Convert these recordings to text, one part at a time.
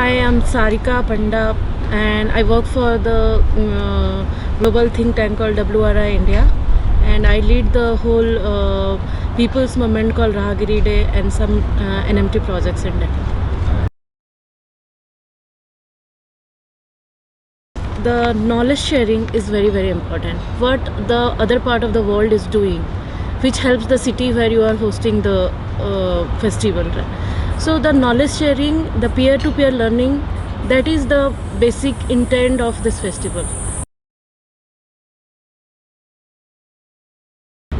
Hi, I'm Sarika Panda and I work for the global think tank called WRI India, and I lead the whole people's movement called Raahgiri Day and some NMT projects in Delhi. The knowledge sharing is very important. What the other part of the world is doing, which helps the city where you are hosting the festival. So the knowledge sharing, the peer-to-peer learning, that is the basic intent of this festival.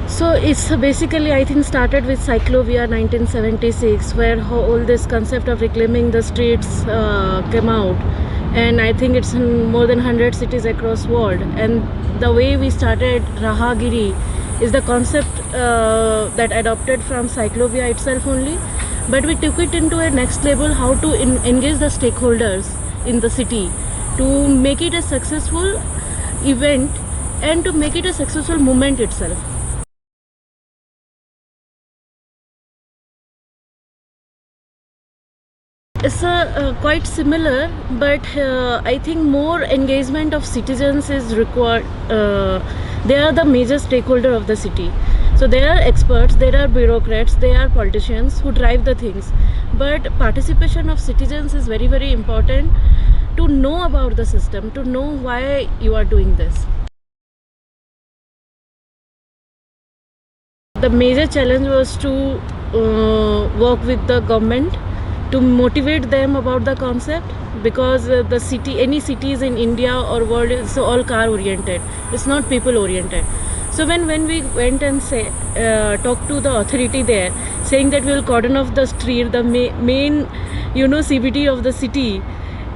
So it's basically, I think, started with Cyclovia 1976, where all this concept of reclaiming the streets came out, and I think it's in more than 100 cities across world. And the way we started Raahgiri is the concept that adopted from Cyclovia itself only, but we took it into a next level, how to engage the stakeholders in the city to make it a successful event and to make it a successful movement itself. It's quite similar, but I think more engagement of citizens is required. They are the major stakeholder of the city. So there are experts, there are bureaucrats, there are politicians who drive the things. But participation of citizens is very important to know about the system, to know why you are doing this. The major challenge was to work with the government to motivate them about the concept, because the city, any cities in India or world is all car oriented. It's not people oriented. So when we went and talked to the authority there, saying that we will cordon off the street, the main CBD of the city,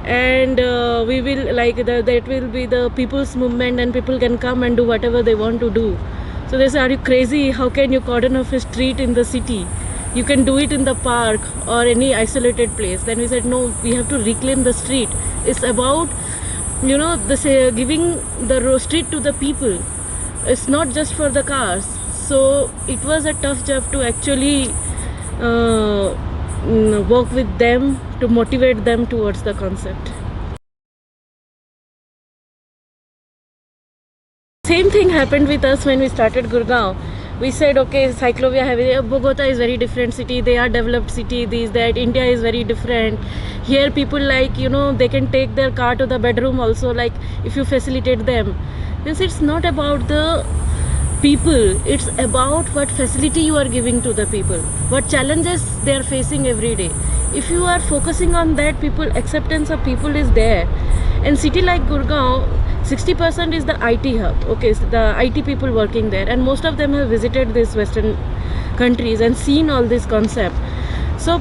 and we will that will be the people's movement and people can come and do whatever they want to do. So they said, are you crazy? How can you cordon off a street in the city? You can do it in the park or any isolated place. Then we said, no, we have to reclaim the street. It's about giving the street to the people. It's not just for the cars. So it was a tough job to actually work with them, to motivate them towards the concept. Same thing happened with us when we started Gurgaon. We said, okay, Cyclovia, Bogota is very different city, they are developed city, that India is very different. Here people they can take their car to the bedroom also, like if you facilitate them. Because it's not about the people, it's about what facility you are giving to the people, what challenges they are facing every day. If you are focusing on that, acceptance of people is there. And city like Gurgaon, 60% is the IT hub, okay, so the IT people working there, and most of them have visited these Western countries and seen all this concept. So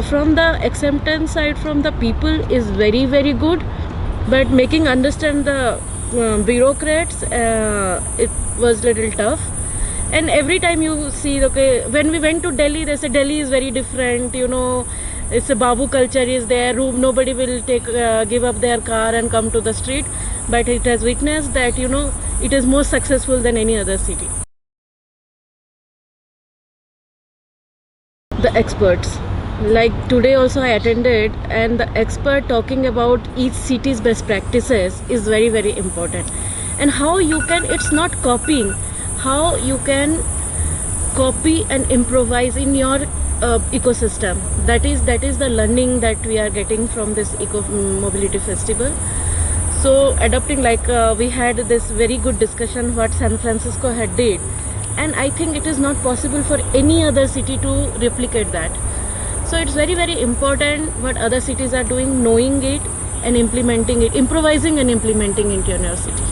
from the acceptance side from the people is very good, but making understand the bureaucrats, it was little tough. And every time you see, okay, when we went to Delhi, they said Delhi is very different, it's a Babu culture is there, nobody will give up their car and come to the street. But it has witnessed that it is more successful than any other city. The experts, like today also I attended, and the expert talking about each city's best practices is very important. And how you can, it's not copying, how you can copy and improvise in your ecosystem. That is the learning that we are getting from this EcoMobility Festival. So adopting, we had this very good discussion what San Francisco had did, and I think it is not possible for any other city to replicate that. So it's very important what other cities are doing, knowing it and implementing it, improvising and implementing into your city.